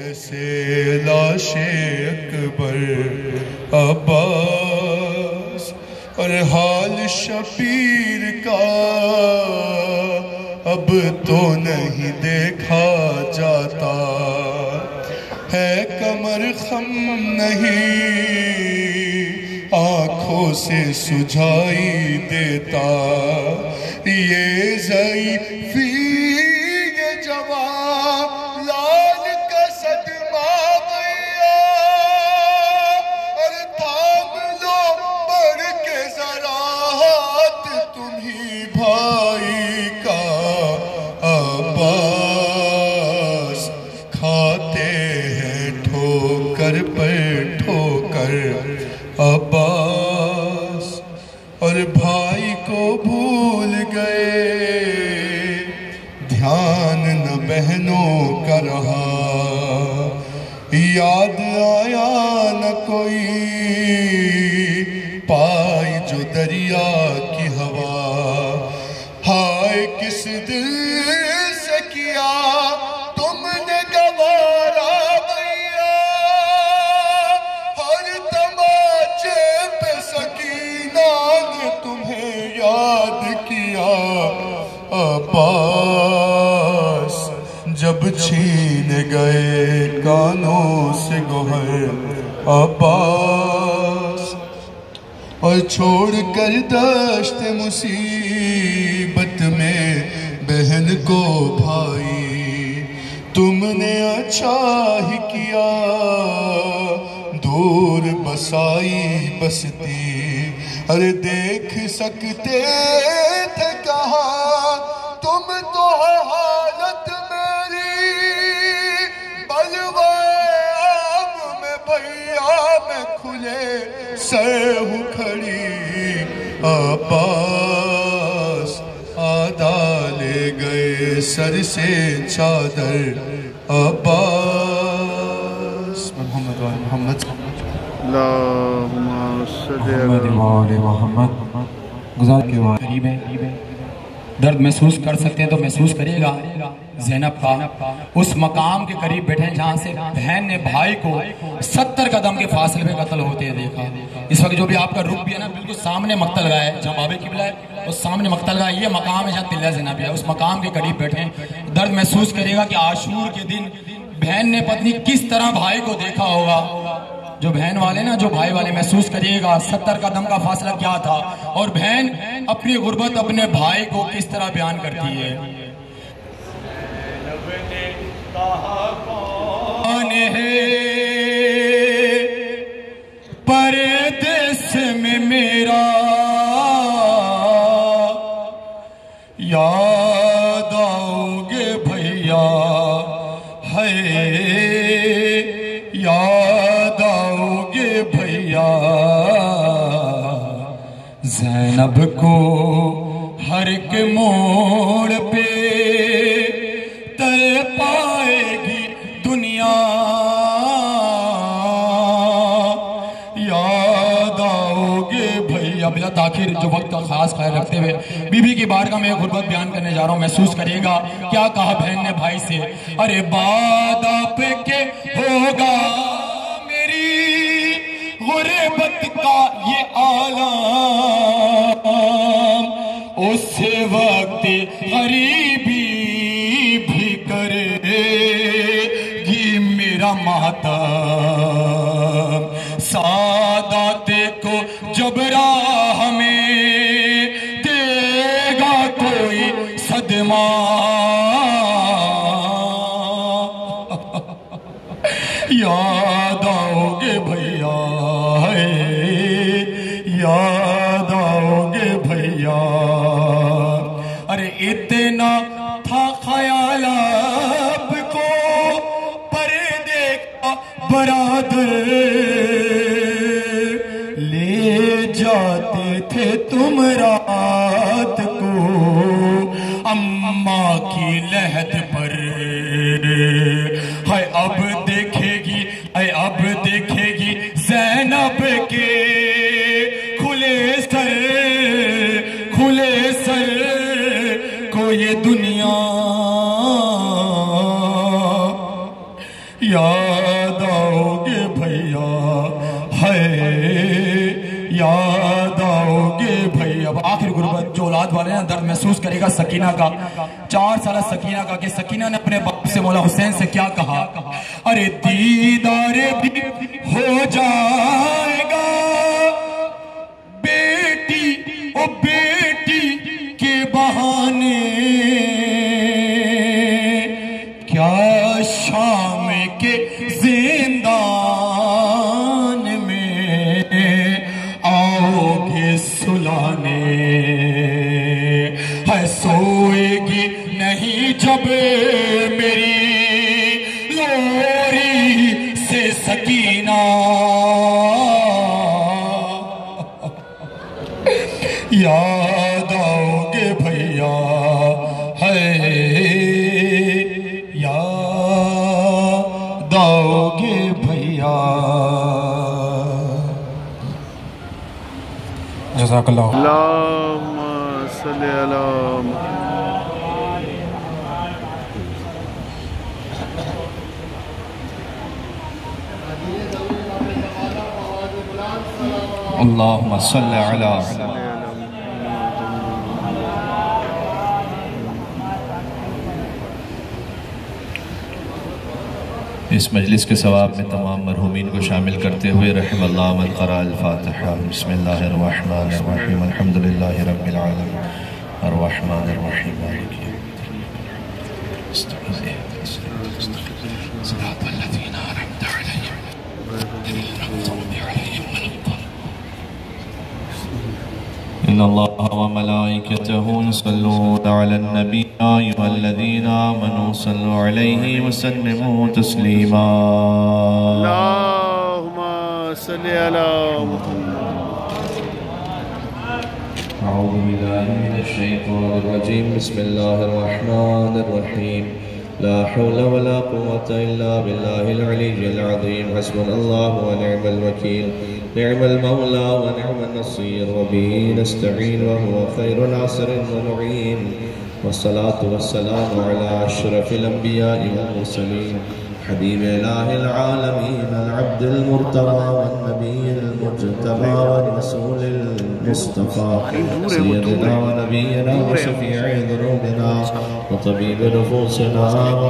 कैसे लाशे अकबर अब्बास और हाल शबीर का अब तो नहीं देखा जाता है, कमर खम नहीं आंखों से सुझाई देता, ये ज़ईफ़ी ये जवान लाल का सदमा भैया, और थाम लो बढ़ के ज़रा हाथ तुम्ही भाई का। अब्बास खाते हैं ठोकर पर ठोकर अब्बास, और भाई को भूल गए, ध्यान न बहनों का रहा, याद आया न कोई पाई जो दरिया की हवा। हाय किस दिल से किया तुमने गवारा भैया, हर तमाचे पे सकीना ने तुम्हें याद किया। अब्बास जब छीन गए कानों से गोहर अब्बास, और छोड़कर दश्त मुसीबत में बहन को भाई, तुमने अच्छा ही किया दूर बसाई बसती, अरे देख सकते थे कहाँ तुम तो है हालत मेरी, बलवाम में भैया मैं खुले सर हूँ खड़ी। अब्बास आधा ले गए सर से चादर अब्बास। मोहम्मद मोहम्मद गुजार के करीब है, दर्द महसूस कर सकते हैं तो महसूस करिएगा। ज़ैनब का उस मकाम के करीब बैठे हैं जहाँ से बहन ने भाई को 70 कदम के फासले में कत्ल होते देखा। इस वक्त जो भी आपका रुख भी है ना, बिल्कुल सामने मक्तल गया है, जहाँ बाबे किबला है उस सामने मक्तल गया, ये मकाम है जहाँ तिल्ला ज़ैनब है, उस मकाम के करीब बैठे हैं। दर्द महसूस करिएगा कि आशूर के दिन बहन ने पत्नी किस तरह भाई को देखा होगा। जो बहन वाले ना, जो भाई वाले, महसूस करिएगा 70 कदम का फासला क्या था, और बहन अपनी गुर्बत अपने भाई को किस तरह बयान करती है। कौन है परदेस में मेरा, याद आओगे भैया, है याद आओगे भैया। ज़ैनब को हर के मोड़ पे तर पाएगी दुनिया, याद आओगे भैया। बिला ताखिर जो वक्त का खास ख्याल रखते हुए बीबी की बारगाह में गुर्बत बयान करने जा रहा हूँ। महसूस करिएगा क्या कहा बहन ने भाई से, अरे बाद आप के होगा मेरी गुर्बत का ये आलम, उस वक्त गरीबी भी करेगी मेरा मातम। सादाते को जब राह में देगा कोई सदमा, याद आओगे भैया, याद आओगे भैया। अरे इतना था ख्याल आपको पर्दे का बरादर, ले जाते थे तुम रात को अम्मा की लहद पर। है अब देखेगी, है अब देखेगी ज़ैनब के खुले सर को ये दुनिया। याद आओगे भैया, है याद आओगे भैया। अब आखिर गुरबत जो औलाद वाले ना दर्द महसूस करेगा सकीना का, 4 साल सकीना का, कि सकीना ने अपने बाप से मौला हुसैन से क्या कहा, अरे दीदार भी हो जाएगा बेटी ओ बेटी के बहाने, क्या शाम के जिंदान में आओगे सुलाने, है सोएगी नहीं जब मेरी लोरी से सकीना, याद आओगे भैया, है याद आओगे भैया। जज़ाकल्लाह। अल्लाहुम्मा सल्ली अला अल्लाहुम्मा सल्ली अला। इस मजलिस के सवाब में तमाम मरहूमीन को शामिल करते हुए रहमल्लाह मन क़रा अल-फ़ातिहा। बिस्मिल्लाहिर्रहमानिर्रहीम, अल्हम्दुलिल्लाहि रब्बिल आलमीन, अर्रहमानिर्रहीम, मालिकि इन्नल्लाह व मलाइकतहु युसल्लूना अलन नबी या अय्युहल्लज़ीना आमनू सल्लु अलैहि व सल्लिमू तस्लीमा। अल्लाहुम्मा सल्ली अला अऊज़ु बिल्लाहि मिनश शैतानिर रजीम, बिस्मिल्लाहिर रहमानिर रहीम, ला हौला वला कुव्वता इल्ला बिल्लाहिल अलिय्यिल अज़ीम, हस्बुनल्लाहु व निअमल वकील, निअमल मौला व निअमन नसीर, व बिही नस्तईन व हुवा खैरु नासिरिन व मुईन, वस्सलातु वस्सलामु अला अशरफिल अंबिया'i वल मुरसलीन, हबीब इलाहिल आलमीन, अल अब्दिल मुर्तज़ा वन नबिय्यिल मुज्तबा व रसूलिल मुस्तफ़ा, सय्यदना व नबियना व शफ़ी'i ज़ुनूबिना व तबीब नुफूसिना व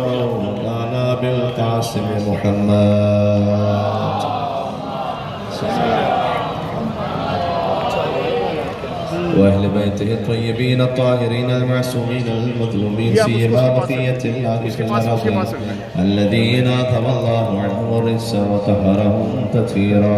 मौलाना बिल क़ासिम मुहम्मद वअहले बैतिहि तय्यबीन ताहिरीन अलमासूमीन अलमज़लूमीन सीमा बक़ियतिल्लाहि फिल अरज़ अल्लज़ीना तवल्लाहु अन्हुम अर्रिज्स व तहरहुम तत्वीरा।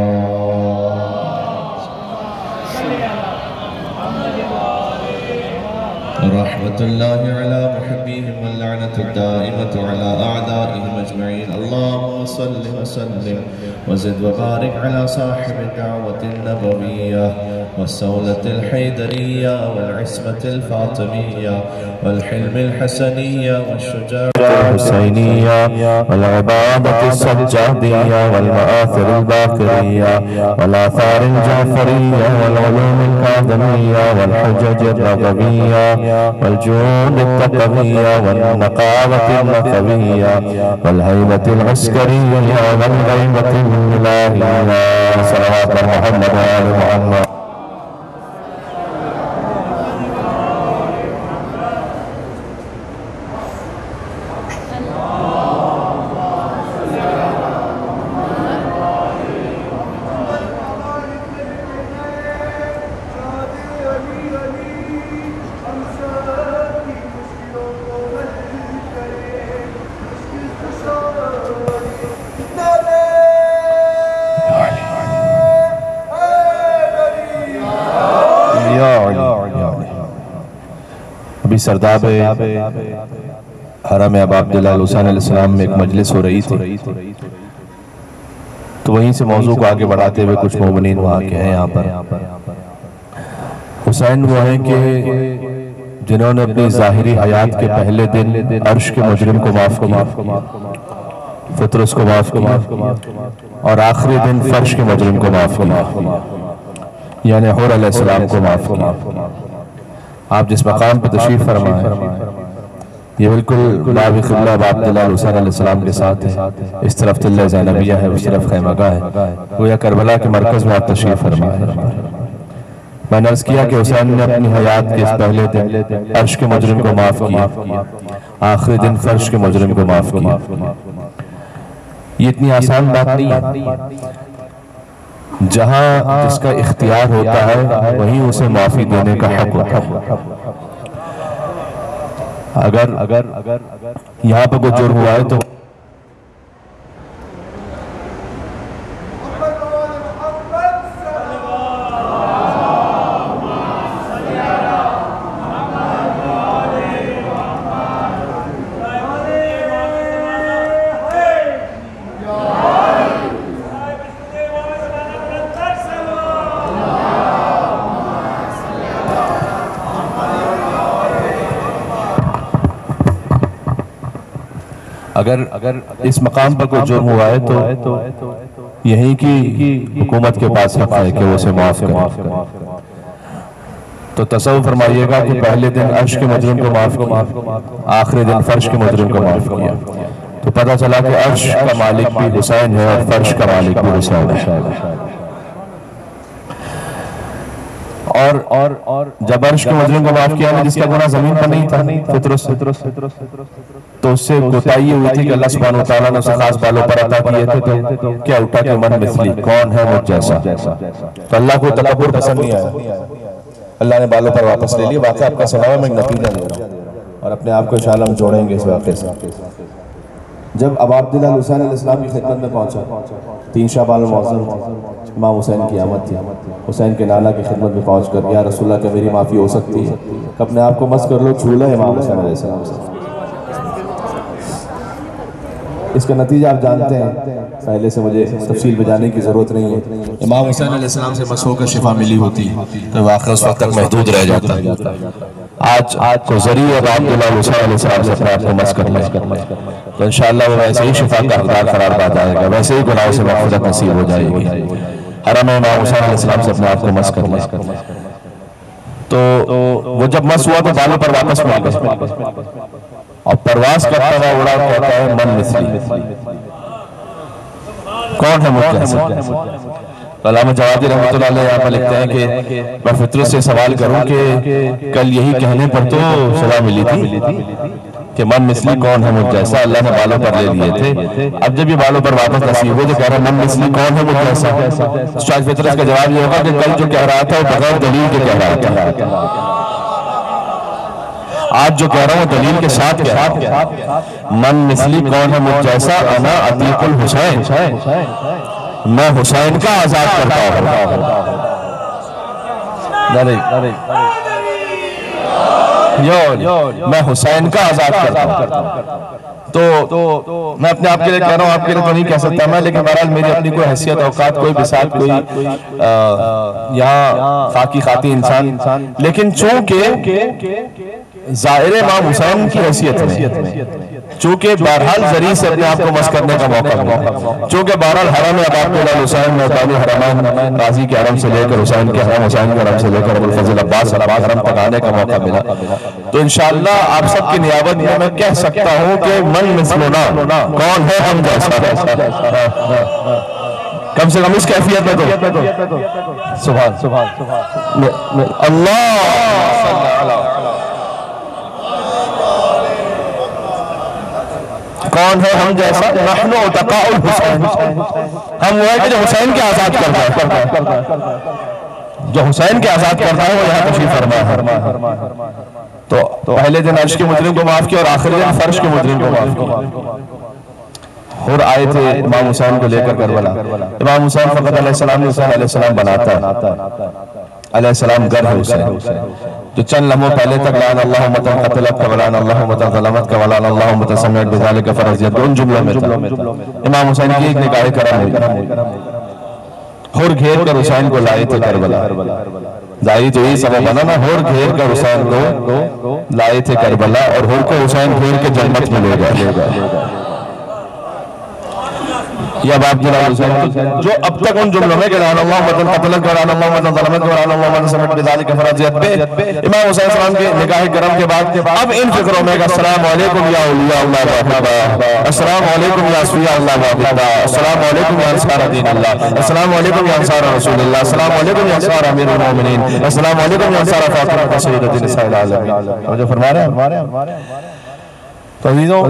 रहमतुल्लाहि अला मुहब्बिहिम व लअनतु दाइमतु अला अअदाइहिम अजमईन। अल्लाहुम्मा सल्लि व सल्लिम व ज़िद व बारिक अला साहिबि दावतिन नबविय्या वस्सौलतिल हैदरिय्या वल इस्मतिल फातिमिय्या वल हिल्मिल हसनिय्या वश्शुजाअतिल हुसैनिय्या वल इबादतिस सज्जादिय्या वल मआथिरिल बाक़िरिय्या वल आथारिल जाफ़रिय्या वल उलूमिल काज़िमिय्या वल हुज्जजिर रग़विय्या वल जुनूदित तक़विय्या वल नक़ावतिल नक़विय्या वल हैबतिल अस्करिय्या वल ग़ैबतिल इलाहिय्या। सल्लल्लाहु अलैहि मुहम्मद व आले मुहम्मद। अभी सरदाब हरम अबा अब्दुल्लाह हुसैन अलैहिस्सलाम में एक मजलिस हो रही थी, तो वहीं से मौजू को आगे बढ़ाते हुए कुछ मोमिनीन वहाँ के हैं। यहाँ पर हुसैन वो हैं कि जिन्होंने अपनी ज़ाहिरी हयात के पहले दिन अर्श के मुजरिम को माफ़ किया, फितरस को माफ़ किया, और आखिरी दिन फर्श के मुजरिम को माफ़ किया, यानी हुर अलैहिस्सलाम को माफ़ किया। आप जिस मकाम पर तशरीफ फरमा है, ये बिल्कुल बाब क़िबला बाब दिलाल हुसैन अलैहिस्सलाम के साथ है। इस तरफ तिल्ला ज़ैनबिया है, उस तरफ खैमगाह है। गोया करबला के मरकज़ में आप तशरीफ़ फरमा है। मैंने अर्ज़ किया कि हुसैन ने अपनी हयात के इस पहले दिन अर्श के मुजरिम को माफ़ किया, आखिरी दिन फर्श के मुजरिम को माफ़ किया। ये इतनी आसान बात नहीं है। जहां जिसका इख्तियार होता है वहीं उसे माफ़ी देने का हक होता है। अगर यहाँ पर कोई जुर्म हुआ है तो अगर इस मकाम पर कोई जुर्म हुआ है तो यहीं की हुकूमत के पास हक है कि वो उसे माफ करे। तो तसव्वुर फरमाइएगा कि पहले दिन अर्श के मुजरिम को माफ किया, आखिरी दिन फर्श के मुजरिम को माफ किया। तो पता चला कि अर्श का मालिक भी हुसैन है और फर्श का मालिक भी हुसैन है। और जब अर्श के मुजरिम को माफ किया ना, जिसका गुनाह जमीन पर नहीं था फितरत से, तो उससे कोताही हुई थी कि अल्लाह सुब्हानहू व तआला ने उसे खास बालों पर अता किए थे। तो क्या उठा कि मन मिसली कौन है मुझ जैसा। तो अल्लाह को तकब्बुर पसंद नहीं आया, अल्लाह ने बालों पर वापस ले लिया। वाक़या आपका सुना मैं नतीजा दे रहा हूँ और अपने आप को इंशाअल्लाह हम जोड़ेंगे इस वाक़े से। जब अबाब दिलाल हुसैन अलैहिस्सलाम की खिदमत में पहुंचा, 3 शाबान मुअज़्ज़म इमाम हुसैन की आमद थी। हुसैन के नाना की खिदमत में पहुँच कर, या रसूलुल्लाह क्या मेरी माफ़ी हो सकती है? अपने आप को मस कर लो, छू लो इमाम हुसैन अलैहिस्सलाम से। इसका नतीजा आप जानते हैं, पहले से मुझे तफसील बजाने की ज़रूरत नहीं है। इमाम हुसैन अलैहिस्सलाम से मस होकर शिफा मिली होती तो वाक़या उस वक्त तक महदूद रह जाता। आज को ज़रिए अबाब दिलाल हुसैन अलैहिस्सलाम से अपने आप को मस कर ले तो इंशाअल्लाह वो वैसे ही शिफा का हकदार करार पा जाएगा, वैसे ही गुनाहों से मग़फ़िरत नसीब हो जाएगी। हरम इमाम हुसैन अलैहिस्सलाम से अपने आप को मस कर ले। तो वो जब मस हुआ तो बालों पर वापस मिल गया और परवास करता हुआ उड़ा, कहता है मन मिसली कौन है मुझ जैसा। अल्लामा जवादी रहमतुल्लाह अलैह यहाँ पर लिखते हैं कि मैं फितरत से सवाल करूं कि कल यही कहने पर तो सजा मिली थी कि मन मिसली कौन है मुझ जैसा, अल्लाह ने बालों पर ले लिए थे। अब जब ये बालों पर वापस नसीब हुए तो कह रहा मन मिसली कौन है मुझ जैसा। शायद फितरत का जवाब ये होगा कि कल जो कह रहा था वो बगैर दलील के कह रहा था, आज जो कह रहा हूँ दलील के साथ कह रहा हूं। मन मिसली कौन है मुझ जैसा, अना अतीकुल हुसैन, मैं हुसैन का आजाद करता हूँ। मैं हुसैन का आजाद करता हूँ। तो मैं अपने आप के लिए कह रहा हूँ, आपके लिए तो नहीं कह सकता मैं, लेकिन बहरहाल मेरी अपनी कोई हैसियत औकात कोई बिसात कोई यहाँ खाकी खाती इंसान, लेकिन चूंकि ज़ाहिर इमाम हुसैन की हैसियत में, चूंकि बहरहाल जरिए से अपने आप को मस करने का मौका मिला, चूंकि बहरहाल हरम अबाब दिलाल हुसैन मैदानी हरमैन गाजी के हरम से लेकर हुसैन के हरम, हुसैन के हरम से लेकर अबुल फजल अब्बास हरम तक आने का मौका मिला। तो इंशाअल्लाह आप सबकी नियाबत में मैं कह सकता हूँ कि मन मिसलुना कौन है हम जैसा, कम से कम इस कैफियत में तो सुभान अल्लाह कौन है हम जैसा। नहनु उतकाउल हुसैन, हम वो है कि जो हुसैन के आजाद करता है, जो हुसैन के आजाद करता है वो यहाँ तशरीफ फरमा है। तो पहले दिन अर्श के मुजरिम को माफ किया और आखिरी दिन फर्श के मुजरिम को माफ किया। और आए थे इमाम हुसैन को लेकर करबला। इमाम हुसैन फकत अलैहिस्सलाम ने हुसैन अलैहिस्सलाम बनाता है, अलैहिस्सलाम घर है हुसैन। तो चंद लम्हों पहले तक लान अल्लाह मतन कतलत का वलान अल्लाह मतन ज़लमत का वलान अल्लाह मुतसम्मिअत बिज़ालिका फरज़ियत, उन जुमलों में इमाम हुसैन की एक निगाह करम हुई। हुर घेर कर हुसैन को लाए थे करबला, जाहिर तो यही सबब बना ना, हुर घेर कर हुसैन को लाए थे करबला और हुर को हुसैन घेर के जन्नत में ले गए। या बाप जलाल हुसैन, जो अब तक उन जुमलों में इमाम हुसैन सलाम के निगाह करम के बाद अब इन फिक्रों में अस्सलाम वालेकुम या औलिया अल्लाह व अहबाब, अस्सलाम वालेकुम या असफिया अल्लाह व अहबाब, अस्सलाम वालेकुम या अंसार दीन अल्लाह, अस्सलाम वालेकुम या अंसार रसूलुल्लाह, अस्सलाम वालेकुम या अंसार अमीरुल मोमिनीन, अस्सलाम वालेकुम या अंसार फातिमा सय्यदतुन निसाइल आलमीन। जो फरमा रहे हैं तो अजीजों,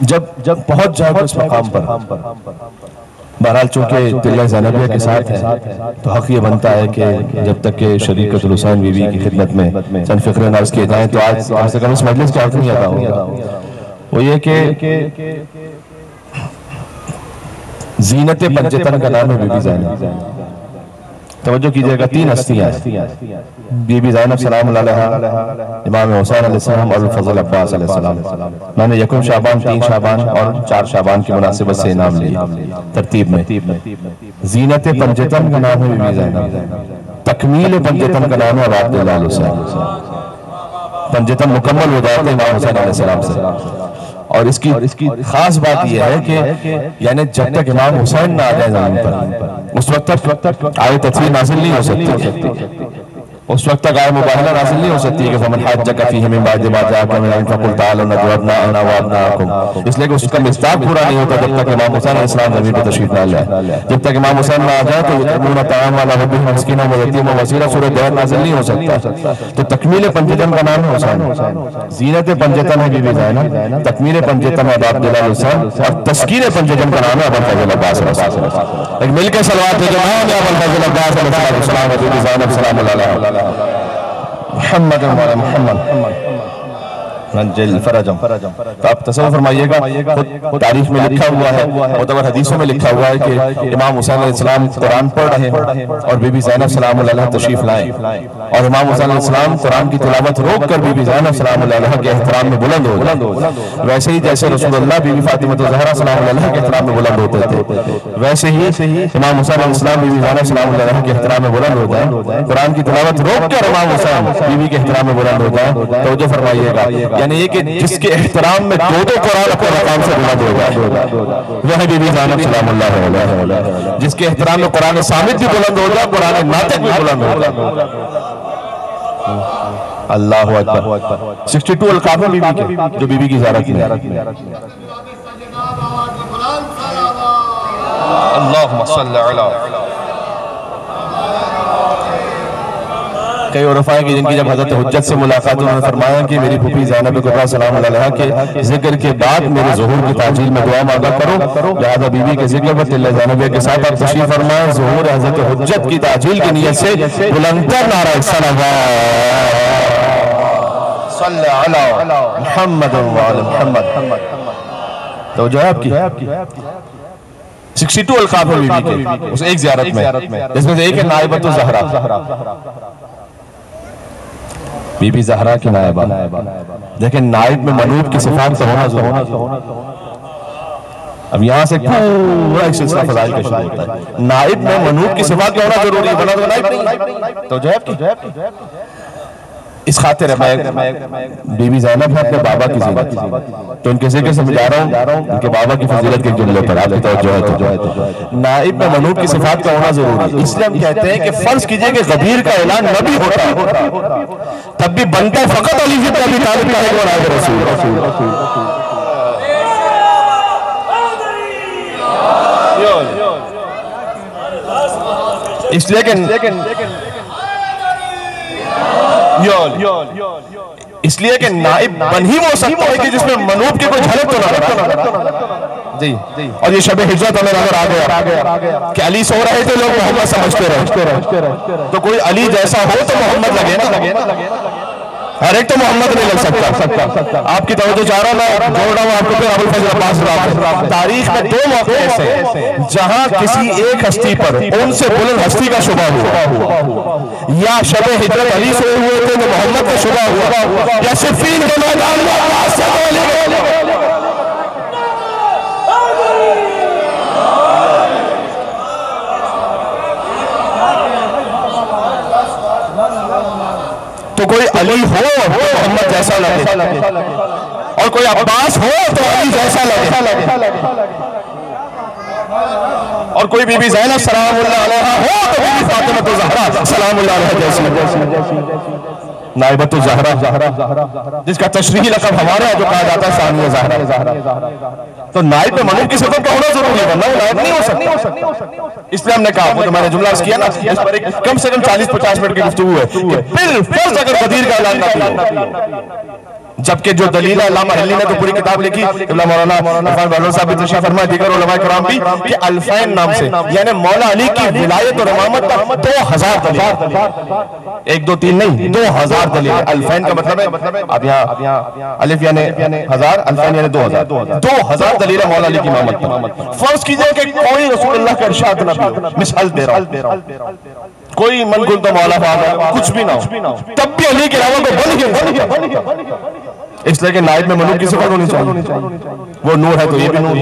जब पहुंच जाए तो इस मकाम पर, बहरहाल चूंकि तिल्ला ज़ैनबिया के साथ है तो हक ये बनता है कि जब तक के शरीकतुल हुसैन बीवी की खिदमत में चंद फिक्रे नर्ज किए जाएं तो आज कम से कम इस मजलिस का अर्थ नहीं अदा होगा। वो ये कि ज़ीनत पंजतन का नाम है बीबी ज़ैनब। तवज्जो कीजिएगा, 3 हस्तियां बीबी ज़ैनब सलाम अलैहा, इमाम हुसैन अलैहिस्सलाम और फजल अब्बास अलैहिस्सलाम। मैंने यकम शाबान, 3 शाबान और 4 शाबान की मुनासिबत से नाम लिए तरतीब में। ज़ीनत पंजतन का नाम है बीबी ज़ैनब, तकमील पंजतन का नाम है अब्दुल्लाह हुसैन। पंजतन मुकम्मल हो जाते हैं इमाम हुसैन अलैहिस्सलाम से। और इसकी खास बात यह है कि यानी जब तक इमाम हुसैन ना आ जाए जमीन पर उस वक्त तक आए तस्वीर नाज़िल नहीं हो सकती, उस वक्त तक आए मुबाहला नाज़िल नहीं हो सकती है कि फमन हज्जक फीहि मिन बअद मा जाअकुम मिन फकुल तआलू नदउ अबनाअना व अबनाअकुम। इसलिए कि उसका मिस्दाक पूरा नहीं होता जब तक इमाम हुसैन अलैहिस्सलाम जमीन पर तशरीफ ना लाए। जब तक इमाम हुसैन ना आ जाए तो यतमूना तआम वाला रब्बिहिम मिस्कीना व यतीमा व असीरा सूरह दहर नाज़िल नहीं हो सकता। तो तकमील पंजतन का नाम है हुसैन, ज़ीनत पंजतन है बीबी ज़ैनब, तकमील पंजतन है अब्दुल्लाह हुसैन और तस्कीर पंजतन का नाम है अबुल फजल अब्बास। एक मिलकर सलवात है जो नाम है अबुल फजल अब्बास अलैहिस्सलाम व बीबी ज़ैनब सलाम अलैहा मुहम्मद व मुहम्मद फरजम। तो आप तसव्वुर फरमाइएगा, तारीख में लिखा हुआ है, मुतबर हदीसों में लिखा हुआ है कि इमाम हुसैन अलैहिस्सलाम कुरान पढ़ रहे हैं और बीबी ज़ैनब सलाम अलैहा तशरीफ लाए और इमाम हुसैन अलैहिस्सलाम कुरान की तिलावत रोक कर बीबी ज़ैनब सलाम अलैहा के एहतराम में बुलंद हो गए। वैसे ही जैसे रसूलुल्लाह बीबी फातिमा ज़हरा सलाम अलैहा के एहतराम में बुलंद होते थे, वैसे ही इमाम हुसैन अलैहिस्सलाम बीबी ज़ैनब सलाम अलैहा के एहतराम में बुलंद हो जाए, कुरान की तिलावत रोक कर इमाम हुसैन बीवी के एहतराम में बुलंद हो जाए। तो जो फरमाइएगा यानी ये कि जिसके एहतराम में दो कुरान अपने मकाम से बुलंद हो जाए वह बीबी ज़ैनब सलामुल्लाह अलैहा, जिसके एहतराम में कुरान सामित भी बुलंद हो जाए, कुरान नातिक भी बुलंद हो जाए। अल्लाहु अकबर। 62 अलकाब बीबी के जो बीबी की ज़ियारत में अल्लाहुम्मा सल्ली अला। कई उरफा की जिनकी जब हज़रत हुज्जत से मुलाकात उन्होंने फरमाया कि मेरी फूफी ज़ैनब कुबरा सलाम अलैहा के जिक्र के बाद मेरे ज़ुहूर की ताजील में दुआ मांगा करो, लिहाजा बीवी के जिक्र पर तिल्ला ज़ैनबिया के साथ आप तशरीफ फरमाएं। ज़ुहूर हज़रत हुज्जत की ताजील की नियत से बुलंदतर नारा सल्लल्लाहु अलैहि मुहम्मद व आले मुहम्मद। तो जो है आपकी 62 अलकाब है बीवी के उस एक ज़ियारत में, जिसमें से एक है नाइबतु ज़हरा, बीबी ज़हरा की नायबा। देखें नाइब में मनूब की सिफात का होना जरूरी है। अब यहाँ से पूरा एक सिलसिला फज़ाइल का शुरू होता है। नाइब में मनूब की सिफात का होना जरूरी है, वरना तो नाइब नहीं। तो जो है इस खातिर बीबी ज़ैनब है अपने बाबा की ज़ियारत, तो उनके ज़िक्र से मैं जा रहा हूँ उनके बाबा की फजीलत के जुमले पर आपकी तवज्जो है। तो नाइब में मनूब की सिफात का होना जरूरी है। इसलिए हम कहते हैं कि फर्ज कीजिए कि गदीर का ऐलान नबी होता है तब भी बनता है फकत अली से तभी तालिब का एक नाइब रसूल। इसलिए कि इसलिए कि नाइब बन ही वो सकता है कि जिसमें मनूब की कोई झलक तो ना जी। और ये शब हिजरत हमें नजर आ गया कि अली सो रहे थे, लोग मोहम्मद समझते रहे, तो कोई अली जैसा हो तो मोहम्मद लगे ना, हर एक तो मोहम्मद नहीं लग सकता। आपकी तवज्जो चाह रहा हूं, मैं जोड़ रहा हूं आपको फिर अबुल फजल अब्बास। तारीख में 2 मौके ऐसे जहां किसी एक हस्ती पर उनसे बुलंद हस्ती का शुबा हुआ, या शब हिजरत अली सोए हुए थे तो मोहम्मद का शुबा हुआ, या सिफ़ीन के मैदान में अब्बास से बोले। तो कोई अली हो तो मोहम्मद जैसा लगे, और कोई अब्बास हो तो अली जैसा लगे, और कोई बीबी ज़ैनब सलामुल्लाह अलैहा हो तो बीबी फातिमा तो ज़हरा सलामुल्लाह अलैहा जैसी, नाइबतु ज़हरा, जिसका तशरीही लक़ब हमारे यहाँ जो कहा जाता है सानिया ज़हरा। तो नाइब में मनूब की सिफत का होना जरूरी है, वरना वो नाइब नहीं हो सकता। इसलिए हमने कहा, वो जो मैंने जुमला किया ना, इस पर एक कम से कम 40-50 मिनट की गुफ्तगू है कि बिलफर्ज अगर गदीर का ऐलान ना किया, जबकि जो दलील है अल्लामा हल्ली ने तो पूरी किताब लिखी, मौलाना इरफान बहलोल साहब भी तशरीफ फरमा, दीगर उलमा किराम भी, कि अल्फैन नाम से यानी मौला अली की विलायत और इमामत तक 2000 दलील, 1 2 3 नहीं 2000 दलील। अल्फैन का मतलब है, अब यहाँ अलिफ यानी 1000, अल्फैन यानी 2000 दलील है मौला अली की इमामत। फर्ज कीजिए कि कोई रसूलुल्लाह का इरशाद ना भी, मिसाल दे रहा हूं, कोई मन कुल तो मौला फादर कुछ भी ना हो, तब भी अली के अलावा को बन गया, इसलिए कि नाइब में मलूक की सिफत होनी चाहिए। वो नूर है तो ये भी नूर।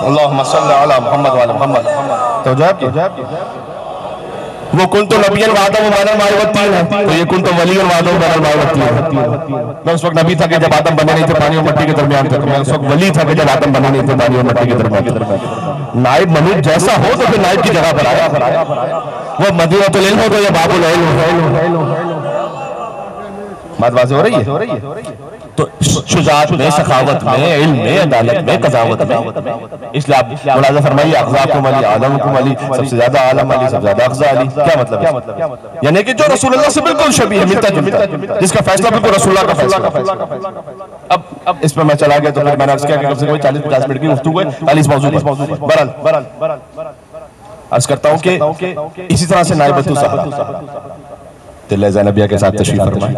अल्लाहुम्मा सल्ली अला मुहम्मद व अला मुहम्मद। तो जब वो कुन तो नबियन वादम बनल मायवतीन है, तो ये कुन तो वलीयन वादम बनल मायवतीन है। मैं उस वक्त नबी था कि जब आदम बने नहीं थे, पानी और मिट्टी के दरमियान थे। मैं उस वक्त वली था कि जब आदम बने नहीं थे, पानी और मिट्टी के दरमियान। नाइब मलूक जैसा हो तो फिर नाइब की जगह पर आया, वो मदीनतुल इल्म हो तो ये बाबुल इल्म। बात वाज़ेह हो रही है। तो शुजाअत में, सखावत में, इल्म में, अदालत में, कज़ावत में, इसलिए आप मुलाज़ा फरमाइए, अक़ज़ाकुम अली, आलमुकुम अली, सबसे ज्यादा आलम अली, सबसे ज्यादा अक़ज़ा अली। क्या मतलब है? यानी कि जो रसूलुल्लाह से बिल्कुल शबीह है, मिलता जुलता, जिसका फैसला बिल्कुल रसूलुल्लाह का फैसला। अब इस पर मैं चला गया तो फिर मैंने अर्ज़ किया कि कम से कम 40-50 मिनट की गुफ्तगू है खाली इस मौजू पर। बहरहाल अर्ज़ करता हूं कि इसी तरह से नाइबतु ज़हरा तिल्ले ज़ैनबिया के साथ तशरीफ फरमाए।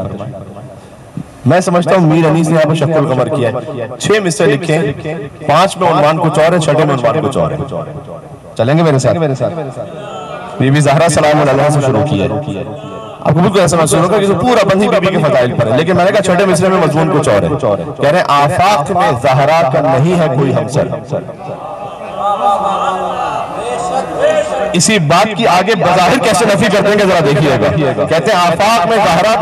मैं समझता हूँ मीर अनीस ने यहाँ पर शक्कुल कमर किया है, 6 मिसरे लिखे, 5 में उन्वान कुछ और है, 6 में उन्वान कुछ और है। चलेंगे मेरे साथ? बीबी ज़हरा सलामुल्लाह अलैहा से शुरू किया है। आपको बिल्कुल ऐसा महसूस होगा कि पूरा बंदी बीबी के फदाइल पर है, लेकिन मैंने कहा 6 मिसरे में मजमून कुछ और है। कह रहे हैं आफाक में ज़हरा का नहीं है कोई हमसर। इसी बात की आगे बज़ाहिर कैसे नफी कर देंगे जरा देखिएगा। कहते हैं आफाक में ज़हरा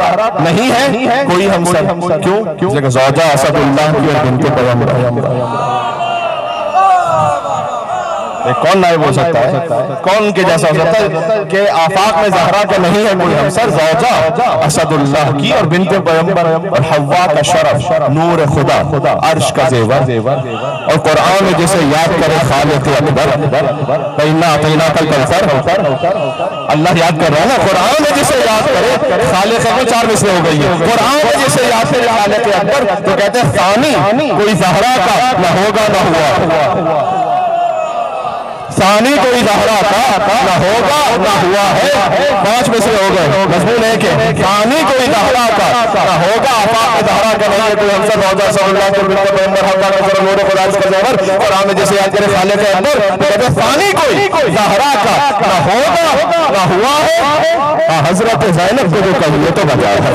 नहीं है कोई हमसर। क्यों? ज़ौजा असदुल्लाह की और बिन्ते पैगंबर। कौन नाइब हो सकता है? कौन के जैसा हो सकता है कि आफाक में ज़हरा का नहीं है कोई हमसर, ज़ौजा असदुल्लाह की और बिन्ते पैगंबर और हव्वा का शरफ, नूर खुदा, अर्श का ज़ेवर, और कुरान में जिसे याद करे खालिक अकबर, इन्ना अतैना कल कौसर, अल्लाह याद कर रहा है ना। कुरान में जिसे याद करे खालिक अकबर, 4 मिसरे हो गई है। कुरान में जिसे याद करे खालिक अकबर, तो कहते हैं सानी कोई ज़हरा का न होगा न हुआ, सानी कोई ज़हरा का न होगा न हुआ है। 5 में से हो गए, मजमून है कि सानी कोई ज़हरा का न होगा, आफाक में ज़हरा का नहीं है कोई हमसर, रौजा सल्लल्लाहु अलैहि वसल्लम पैगंबर हव्वा का ज़रा नूर खुदा का ज़ेवर, कुरान में जैसे याद करे खालिक अकबर, तो कहते हैं सानी कोई ज़हरा का न होगा न हुआ है। हज़रत ज़ैनब को जो कहिए तो बजा है।